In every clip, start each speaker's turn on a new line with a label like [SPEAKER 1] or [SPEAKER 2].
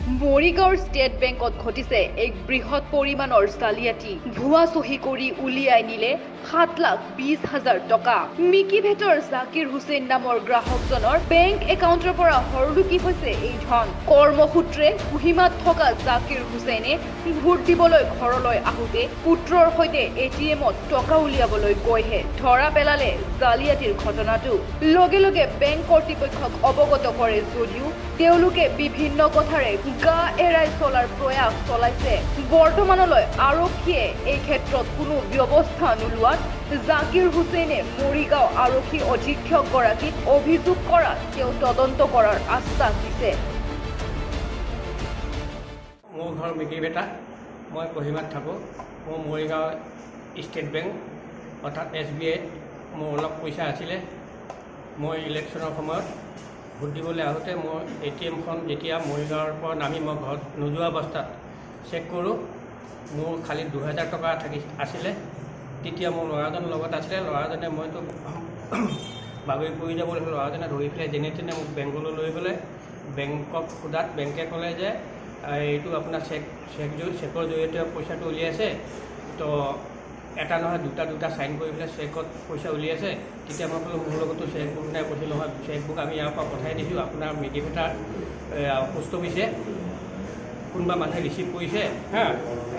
[SPEAKER 1] মৰিগাঁৱৰ ষ্টেট বেংকত ঘটিছে এক বৃহৎ পৰিমাণৰ জালিয়াতি ভুৱা চহী কৰি উলিয়াই নিলে 7,20,000 টকা মিকি ভেটৰ জাকিৰ হুছেইন নামৰ গ্ৰাহকজনৰ বেংক একাউণ্টৰ পৰা হৰলুকি হৈছে এই ধন কৰ্মসূত্ৰে কোহিমাত থকা জাকিৰ হুছেইনে ভোট দিবলৈ ঘৰলৈ আহোঁতে পুত্ৰৰ সৈতে এটিএমত টকা উলিয়াবলৈ গৈহে ধৰা পেলালে জালিয়াতিৰ ঘটনাটো লগে লগে বেংক কৰ্তৃপক্ষক অৱগত কৰে যদিও তেওঁলোকে বিভিন্ন কথাৰে গা এৰাই চলাৰ প্ৰয়াস চলাইছে বৰ্তমানলৈ আৰক্ষীয়ে এই ক্ষেত্ৰত কোনো ব্যৱস্থা নোলোৱাত জাকিৰ হুছেইনে মৰিগাঁও আৰক্ষী অধীক্ষকগৰাকীক অভিযোগ কৰাত তেওঁ তদন্ত কৰাৰ আশ্বাস দিছে
[SPEAKER 2] মোৰ ঘৰ মিকিৰবেটা মই কোহিমাত থাকোঁ মোৰ মৰিগাঁও ষ্টেট বেংক অৰ্থাৎ SBI মোৰ অলপ পইচা আছিলে মই ইলেকশ্যনৰ সময়ত ভোট দিবলৈ আহোঁতে মোৰ ATMখন যেতিয়া মৰিগাঁৱৰ পৰা নামি মই ঘৰত নোযোৱা অৱস্থাত চেক কৰোঁ মোৰ খালি 2,000 টকা আছিলে তেতিয়া মোৰ ল'ৰাজনৰ লগত আছিলে ল'ৰাজনে মইতো বাগৰি পৰি যাবলৈ ল'ৰাজনে ধৰি পেলাই যেনে তেনে মোক বেংকলৈ লৈ গ'লে বেংকক সোধাত বেংকে ক'লে যে এইটো আপোনাৰ চেকৰ জৰিয়তে পইচাটো উলিয়াইছে তো এটা নহয় দুটা চাইন কৰি পেলাই চেকত পইচা উলিয়াইছে তেতিয়া মই ক'লোঁ মোৰ লগতো চেকবুক নাই কৈছোঁ নহয় চেকবুক আমি ইয়াৰ পৰা পঠাই দিছোঁ আপোনাৰ মিকিভেটাৰ পোষ্ট অফিচে কোনোবা মানুহে ৰিচিভ কৰিছে হা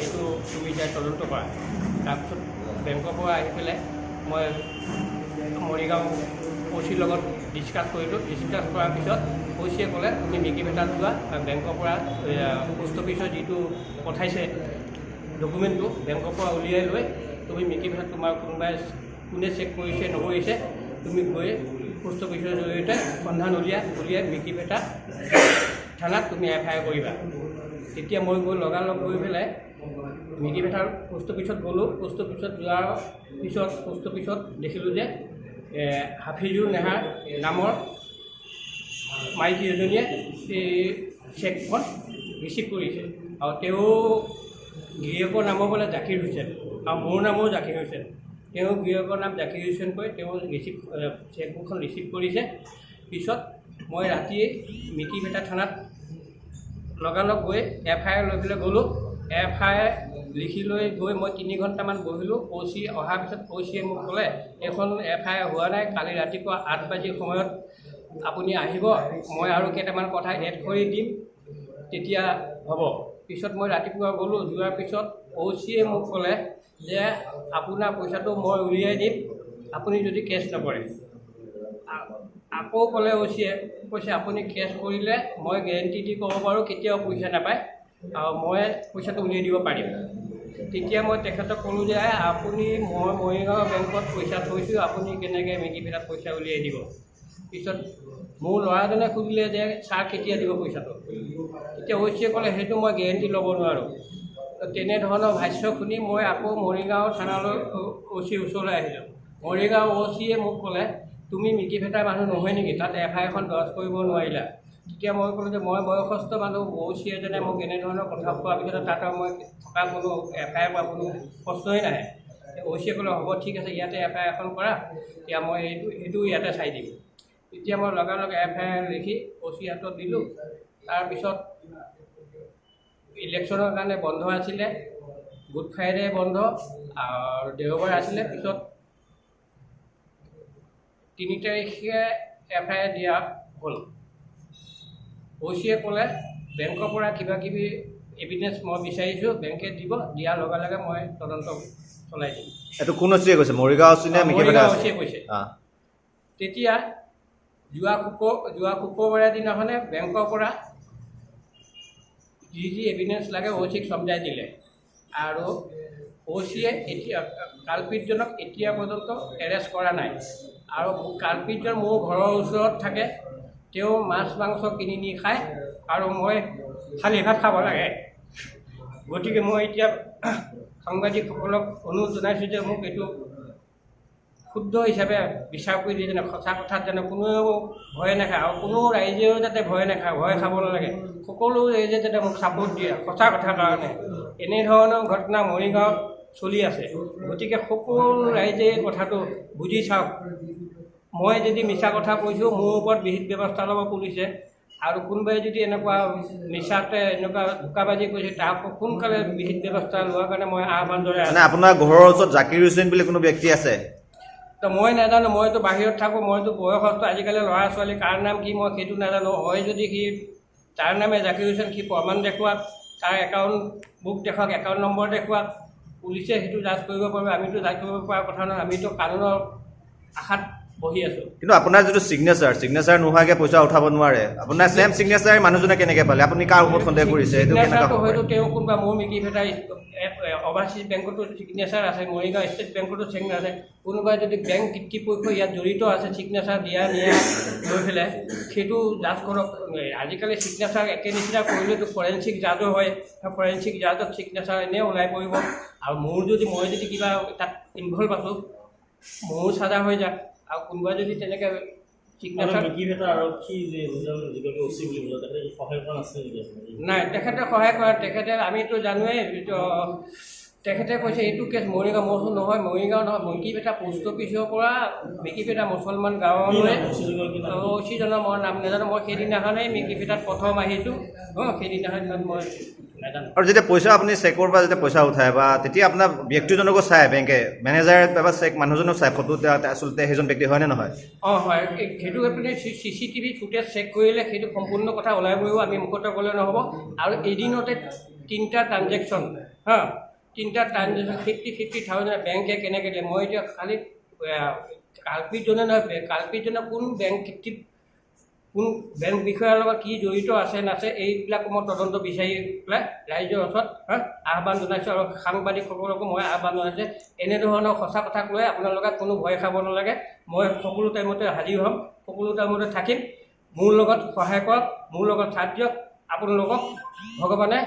[SPEAKER 2] এইটো তুমি এতিয়া তদন্ত কৰা তাৰপিছত বেংকৰ পৰা আহি পেলাই মই মৰিগাঁও OCৰ লগত ডিছকাছ কৰিলোঁ ডিছকাছ কৰাৰ পিছত OCয়ে ক'লে তুমি মিকিভেটাত যোৱা বেংকৰ পৰা পোষ্ট অফিচৰ যিটো পঠাইছে ডকুমেণ্টটো বেংকৰ পৰা উলিয়াই লৈ তুমি মিকিভেটাত তোমাৰ কোনোবাই কোনে চেক কৰিছে নকৰিছে তুমি গৈ পোষ্ট অফিচৰ জৰিয়তে সন্ধান উলিয়াই মিকিভেটা থানাত তুমি FIR কৰিবা তেতিয়া মই গৈ লগালগ গৈ পেলাই মিকিভেটাৰ পোষ্ট অফিচত গ'লোঁ পোষ্ট অফিচত যোৱাৰ পিছত পোষ্ট অফিচত দেখিলোঁ যে হাফিজুৰ নেহাৰ নামৰ মাইকী এজনীয়ে এই চেকখন ৰিচিভ কৰিছে আৰু তেওঁ গিৰিয়েকৰ নামো বোলে জাকিৰ হুছেইন আৰু মোৰ নামো জাকিৰ হুছেইন তেওঁ গিৰিয়েকৰ নাম জাকিৰ হুছেইন কৈ তেওঁ চেকবুকখন ৰিচিভ কৰিছে পিছত মই ৰাতি মিকিভেটা থানাত লগালগ গৈ FIR লৈ পেলাই গ'লোঁ FIR লিখি লৈ গৈ মই 3 ঘণ্টামান বহিলোঁ OC অহাৰ পিছত OCয়ে মোক ক'লে এইখন FIR হোৱা নাই কালি ৰাতিপুৱা 8 বাজিৰ সময়ত আপুনি আহিব মই আৰু কেইটামান কথা এড কৰি দিম তেতিয়া হ'ব পিছত মই ৰাতিপুৱা গ'লোঁ যোৱাৰ পিছত OCয়ে মোক ক'লে যে আপোনাৰ পইচাটো মই উলিয়াই দিম আপুনি যদি কেছ নকৰে আকৌ ক'লে OCয়ে কৈছে আপুনি কেছ কৰিলে মই গেৰেণ্টি দি ক'ব পাৰোঁ কেতিয়াও পইচা নাপায় আৰু মই পইচাটো উলিয়াই দিব পাৰিম তেতিয়া মই তেখেতক ক'লোঁ যে আপুনি মই মৰিগাঁও বেংকত পইচা থৈছোঁ আপুনি কেনেকৈ মিকিভেটাত পইচা উলিয়াই দিব পিছত মোৰ ল'ৰাজনে সুধিলে যে ছাৰ কেতিয়া দিব পইচাটো তেতিয়া OCয়ে ক'লে সেইটো মই গেৰেণ্টি ল'ব নোৱাৰোঁ তেনেধৰণৰ ভাষ্য শুনি মই আকৌ মৰিগাঁও থানালৈ OCৰ ওচৰলৈ আহিলোঁ মৰিগাঁও OCয়ে মোক ক'লে তুমি মিকিভেটাৰ মানুহ নহয় নেকি তাত FIR এখন দৰ্জ কৰিব নোৱাৰিলা তেতিয়া মই ক'লোঁ যে মই বয়সস্থ মানুহ OC এজনে মোক এনেধৰণৰ কথা কোৱাৰ পিছত তাত মই থকা কোনো FIR পৰা কোনো প্ৰশ্নই নাহে OCয়ে ক'লে হ'ব ঠিক আছে ইয়াতে FIR এখন কৰা এতিয়া মই সেইটো ইয়াতে চাই দিম তেতিয়া মই লগালগ FIR লিখি OC হাতত দিলোঁ তাৰপিছত ইলেকশ্যনৰ কাৰণে বন্ধ আছিলে গুড ফ্ৰাইডে বন্ধ আৰু দেওবাৰ আছিলে পিছত 3 তাৰিখে FIR দিয়া হ'ল OCয়ে ক'লে বেংকৰ পৰা কিবা কিবি এভিডেঞ্চ মই বিচাৰিছোঁ বেংকে দিব দিয়াৰ লগে লগে মই তদন্ত চলাই দিম
[SPEAKER 3] এইটো কোন OCয়ে কৈছে মৰিগাঁও OC নে মিকিভেটা
[SPEAKER 2] OCয়ে কৈছে তেতিয়া যোৱা শুক্ৰবাৰৰ দিনাখনে বেংকৰ পৰা যি এভিডেঞ্চ লাগে OCক সমজাই দিলে আৰু OCয়ে এতিয়া কালপিতজনক এতিয়া পৰ্যন্ত এৰেষ্ট কৰা নাই আৰু কালপিতজন মোৰ ঘৰৰ ওচৰত থাকে তেওঁ মাছ মাংস কিনি নি খায় আৰু মই খালি ভাত খাব লাগে গতিকে মই এতিয়া সাংবাদিকসকলক অনুৰোধ জনাইছোঁ যে মোক এইটো শুদ্ধ হিচাপে বিচাৰ কৰি দিয়ে যেনে সঁচা কথাত যেনে কোনেও ভয় নাখায় আৰু কোনো ৰাইজেও যাতে ভয় নাখায় ভয় খাব নালাগে সকলো ৰাইজে যাতে মোক ছাপোৰ্ট দিয়ে সঁচা কথাৰ কাৰণে এনেধৰণৰ ঘটনা মৰিগাঁৱত চলি আছে গতিকে সকলো ৰাইজে কথাটো বুজি চাওক মই যদি মিছা কথা কৈছোঁ মোৰ ওপৰত বিহিত ব্যৱস্থা ল'ব পুলিচে আৰু কোনোবাই যদি এনেকুৱা নিচাতে এনেকুৱা ধোকাবাজি কৰিছে তাক সোনকালে বিহিত ব্যৱস্থা লোৱাৰ কাৰণে মই আহ্বান জনাই
[SPEAKER 3] মানে আপোনাৰ ঘৰৰ ওচৰত জাকিৰ হুছেইন বুলি কোনো ব্যক্তি আছে?
[SPEAKER 2] তো মই নাজানো, মইতো বাহিৰত থাকোঁ, মইতো বয়সস্থ, আজিকালি ল'ৰা ছোৱালী কাৰ নাম কি মই সেইটো নাজানো। হয় যদি সি তাৰ নামে জাকিৰ হুছেইন, সি প্ৰমাণ দেখুৱাওক, তাৰ একাউণ্ট বুক দেখুৱাওক, একাউণ্ট নম্বৰ দেখুৱাওক, পুলিচে সেইটো জাজ কৰিব পাৰিব। আমিতো জাজ কৰিব পৰা কথা নহয়, আমিতো কানুনৰ আশাত বহি আছোঁ।
[SPEAKER 3] কিন্তু আপোনাৰ যিটো চিগনেচাৰ নোহোৱাকৈ পইচা উঠাব নোৱাৰে, আপোনাৰ ছেম চিগনেচাৰ মানুহজনে কেনেকৈ পালে? আপুনি কাৰ ওপৰত সন্দেহ কৰিছে? এইটো কেনেকৈ
[SPEAKER 2] চিগনেচাৰটো
[SPEAKER 3] হ'ব
[SPEAKER 2] হয়তো
[SPEAKER 3] পাৰে?
[SPEAKER 2] তেওঁ কোনোবা মোৰ মিকি ভেটা অভাৰচিজ বেংকতো চিগনেচাৰ আছে, মৰিগাঁও ষ্টেট বেংকতো চিগনেচাৰ আছে, কোনোবাই যদি বেংক কৰ্তৃপক্ষ ইয়াত জড়িত আছে চিগনেচাৰ দিয়া নিয়া লৈ পেলাই সেইটো জাজ কৰক। আজিকালি চিগনেচাৰ একে নিচিনা কৰিলেতো ফৰেঞ্চিক জাজো হয়, ফৰেঞ্চিক জাজত চিগনেচাৰ এনেই ওলাই পৰিব। আৰু মই যদি কিবা তাত ইনভল্ভ আছোঁ, মোৰো চাজা হৈ যাক। আৰু কোনোবাই যদি তেনেকৈ নাই, তেখেতে সহায় কৰা, তেখেতে আমিতো জানোৱেই, তেখেতে কৈছে এইটো কেছ মৰিগাঁও। মই নহয়, মৰিগাঁও নহয়, মিকিভেটা পোষ্ট অফিচৰ পৰা মিকিভেটা মুছলমান গাঁৱলৈ অচিজনৰ মই নাম নাজানো। মই সেইদিনাখনেই মিকিভেটাত প্ৰথম আহিছোঁ, সেইদিনাখন মই নাজানো।
[SPEAKER 3] আৰু যেতিয়া পইচা আপুনি চেকৰ পৰা যেতিয়া পইচা উঠায় বা তেতিয়া আপোনাৰ ব্যক্তিজনকো চায় বেংকে, মেনেজাৰ বা চেক মানুহজনক চায় ফটো আচলতে সেইজন ব্যক্তি হয়নে নহয়?
[SPEAKER 2] হয়, সেইটো আপুনি CCTV ফুটেজ চেক কৰিলে সেইটো সম্পূৰ্ণ কথা ওলাই পৰিব, আমি মুখতে ক'লে নহ'ব। আৰু এদিনতে 3টা ট্ৰানজেকশ্যন, 3টা ট্ৰানজেকশ্যন 50,000 বেংকে কেনেকৈ দিয়ে। মই এতিয়া খালি কালপিতজনে নহয়, কালপিতজনে কোন বেংক বিষয়াৰ লগত কি জড়িত আছে নাছে এইবিলাক মই তদন্ত বিচাৰি পেলাই ৰাইজৰ ওচৰত আহ্বান জনাইছোঁ। আৰু সাংবাদিকসকলকো মই আহ্বান জনাইছোঁ, এনেধৰণৰ সঁচা কথাক লৈ আপোনালোকে কোনো ভয় খাব নালাগে। মই সকলো টাইমতে হাজিৰ হ'ম, সকলো টাইমতে থাকিম। মোৰ লগত সহায় কৰক, মোৰ লগত সাথ দিয়ক। আপোনালোকক ভগৱানে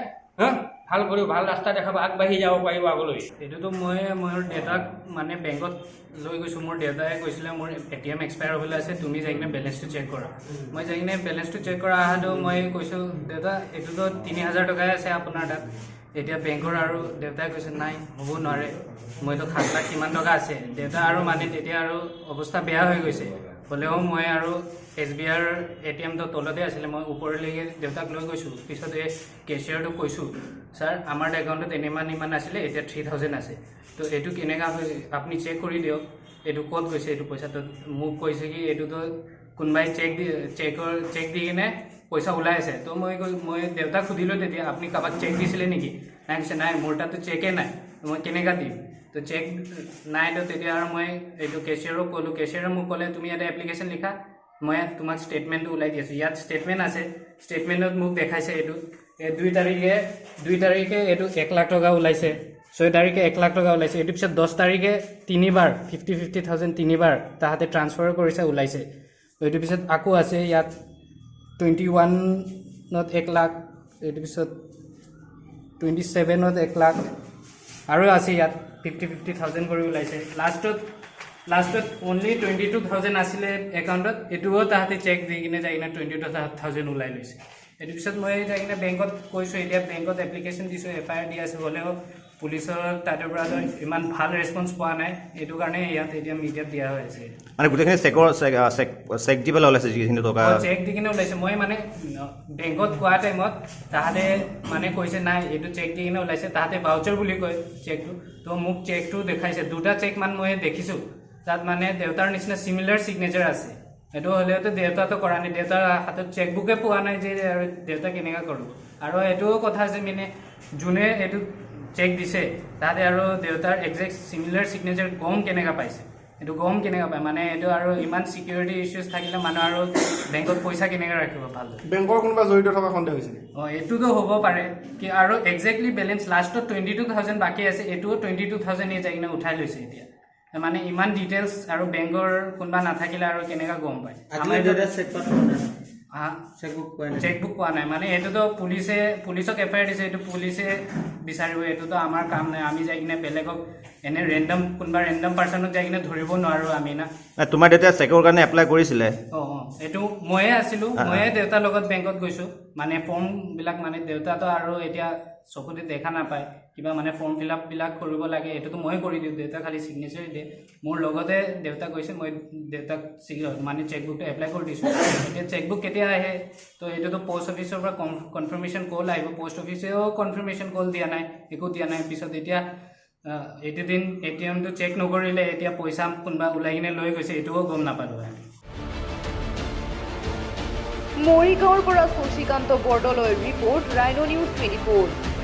[SPEAKER 2] ভাল কৰিব, ভাল ৰাস্তা দেখাব, আগবাঢ়ি যাব পাৰিব আগলৈ।
[SPEAKER 4] এইটোতো মই মোৰ দেউতাক মানে বেংকত লৈ গৈছোঁ। মোৰ দেউতাই কৈছিলে মোৰ ATM এক্সপায়াৰ হ'বলৈ আছে, তুমি যাই কিনে বেলেঞ্চটো চেক কৰা। মই যাই কিনে বেলেঞ্চটো চেক কৰা অহাটো মই কৈছোঁ দেউতা এইটোতো 3,000 টকাই আছে আপোনাৰ তাত এতিয়া বেংকৰ। আৰু দেউতাই কৈছে নাই হ'ব নোৱাৰে, মইতো 7 লাখ কিমান টকা আছে। দেউতা আৰু মানে তেতিয়া আৰু অৱস্থা বেয়া হৈ গৈছে। হ'লেও মই আৰু SBIৰ ATMটো তলতে আছিলে, মই ওপৰলৈকে দেউতাক লৈ গৈছোঁ। পিছত এই কেচিয়াৰটোক কৈছোঁ ছাৰ আমাৰ একাউণ্টত ইমান আছিলে, এতিয়া 3,000 আছে, তো এইটো কেনেকৈ আপুনি চেক কৰি দিয়ক, এইটো ক'ত গৈছে এইটো পইচাটো। মোক কৈছে কি এইটোতো কোনোবাই চেক দি কিনে পইচা ওলাই আছে। তো মই দেউতাক সুধিলোঁ তেতিয়া আপুনি কাৰোবাক চেক দিছিলে নেকি? নাই কৈছে নাই মোৰ তাততো চেকে নাই, মই কেনেকৈ দিম। তো চেক নাই। তো তেতিয়া আৰু মই এইটো কেচিয়াৰক ক'লোঁ, কেচিয়াৰে মোক ক'লে তুমি এটা এপ্লিকেশ্যন লিখা, মই তোমাক ষ্টেটমেণ্টটো ওলাই দি আছোঁ। ইয়াত ষ্টেটমেণ্ট আছে, ষ্টেটমেণ্টত মোক দেখাইছে এইটো 2 তাৰিখে এইটো 1 লাখ টকা ওলাইছে, 6 তাৰিখে 1 লাখ টকা ওলাইছে। এইটো পিছত 10 তাৰিখে 3বাৰ 50,000 3বাৰ তাহাঁতে ট্ৰান্সফাৰ কৰিছে ওলাইছে। এইটো পিছত আকৌ আছে ইয়াত 21ত 1 লাখ, এইটো পিছত 27ত 1 লাখ আৰু আছে ইয়াত 50,000 কৰি ওলাইছে। লাষ্টত অনলি 22,000 আছিলে একাউণ্টত, এইটোও তাহাঁতে চেক দি কিনে যাই কিনে 22,000 ওলাই লৈছে। এইটো পিছত মই যাই কিনে বেংকত কৈছোঁ, এতিয়া বেংকত এপ্লিকেশ্যন দিছোঁ, FIR দি আছে। হ'লেও পুলিচৰ তাতেৰ পৰা ইমান ভাল ৰেছপন্স পোৱা নাই, এইটো কাৰণে ইয়াত এতিয়া মিডিয়াত দিয়া হৈ আছে।
[SPEAKER 3] মানে গোটেইখিনি চেক দি পেলাই ওলাইছে যিখিনি টকা?
[SPEAKER 4] চেক দি কিনে ওলাইছে। মই মানে বেংকত কোৱা টাইমত তাহাঁতে মানে কৈছে নাই এইটো চেক দি কিনে ওলাইছে, তাহাঁতে ভাউচাৰ বুলি কয় চেকটো। তো মোক চেকটো দেখাইছে, 2টা চেক মান মই দেখিছোঁ, তাত মানে দেউতাৰ নিচিনা চিমিলাৰ ছিগনেচাৰ আছে। এইটো হ'লেওতো দেউতাতো কৰা নাই, দেউতাৰ হাতত চেকবুকে পোৱা নাই যে আৰু দেউতা কেনেকৈ কৰোঁ। আৰু এইটোও কথা আছে মানে যোনে এইটো চেক দিছে তাতে আৰু দেউতাৰ একজেক্ট চিমিলাৰ ছিগনেচাৰ গম কেনেকৈ পাইছে, এইটো গম কেনেকৈ পায়। মানে এইটো আৰু ইমান ছিকিউৰিটি ইছ্যুজ থাকিলে মানুহ আৰু বেংকত পইচা কেনেকৈ ৰাখিব ভালদৰে।
[SPEAKER 5] বেংকৰ কোনোবা জড়িত থকা সন্দেহ হৈছে?
[SPEAKER 4] এইটোতো হ'ব পাৰে কি আৰু একজেক্টলি বেলেঞ্চ লাষ্টত 22,000 বাকী আছে, এইটোও 22,000 যাই কিনে উঠাই লৈছে। এতিয়া মানে ইমান ডিটেইলছ আৰু বেংকৰ কোনোবা নাথাকিলে আৰু কেনেকৈ গম পায়। চেকবুক পোৱা নাই মানে এইটোতো পুলিচক FIR দিছে, এইটো পুলিচে বিচাৰিব, এইটোতো আমাৰ কাম নাই। আমি যাই কিনে বেলেগক এনে কোনোবা ৰেণ্ডম পাৰ্চনক যাই কিনে ধৰিব নোৱাৰোঁ আমি না।
[SPEAKER 3] তোমাৰ দেউতাই চেকৰ কাৰণে এপ্লাই কৰিছিলে?
[SPEAKER 4] এইটো ময়ে আছিলোঁ, ময়ে দেউতাৰ লগত বেংকত গৈছোঁ। মানে ফৰ্মবিলাক মানে দেউতাতো আৰু এতিয়া চকুতে দেখা নাপায় কিবা মানে ফৰ্ম ফিল আপবিলাক কৰিব লাগে এইটোতো মই কৰি দিওঁ দেউতা খালি চিগনেচাৰ দিয়ে মোৰ লগতে দেউতা কৈছে মই দেউতাক মানে চেকবুকটো এপ্লাই কৰি দিছোঁ এতিয়া চেকবুক কেতিয়া আহে তো এইটোতো পোষ্ট অফিচৰ পৰা কনফাৰ্মেশ্যন কল আহিব পোষ্ট অফিচেও কনফাৰ্মেশ্যন কল দিয়া নাই একো দিয়া নাই পিছত এতিয়া এইটো দিন ATMটো চেক নকৰিলে এতিয়া পইচা কোনোবা ওলাই কিনে লৈ গৈছে এইটোও গম নাপালোঁ
[SPEAKER 1] মৰিগাঁৱৰ পৰা শশীকান্ত বৰদলৈৰ ৰিপৰ্ট ৰাইনো নিউজ 24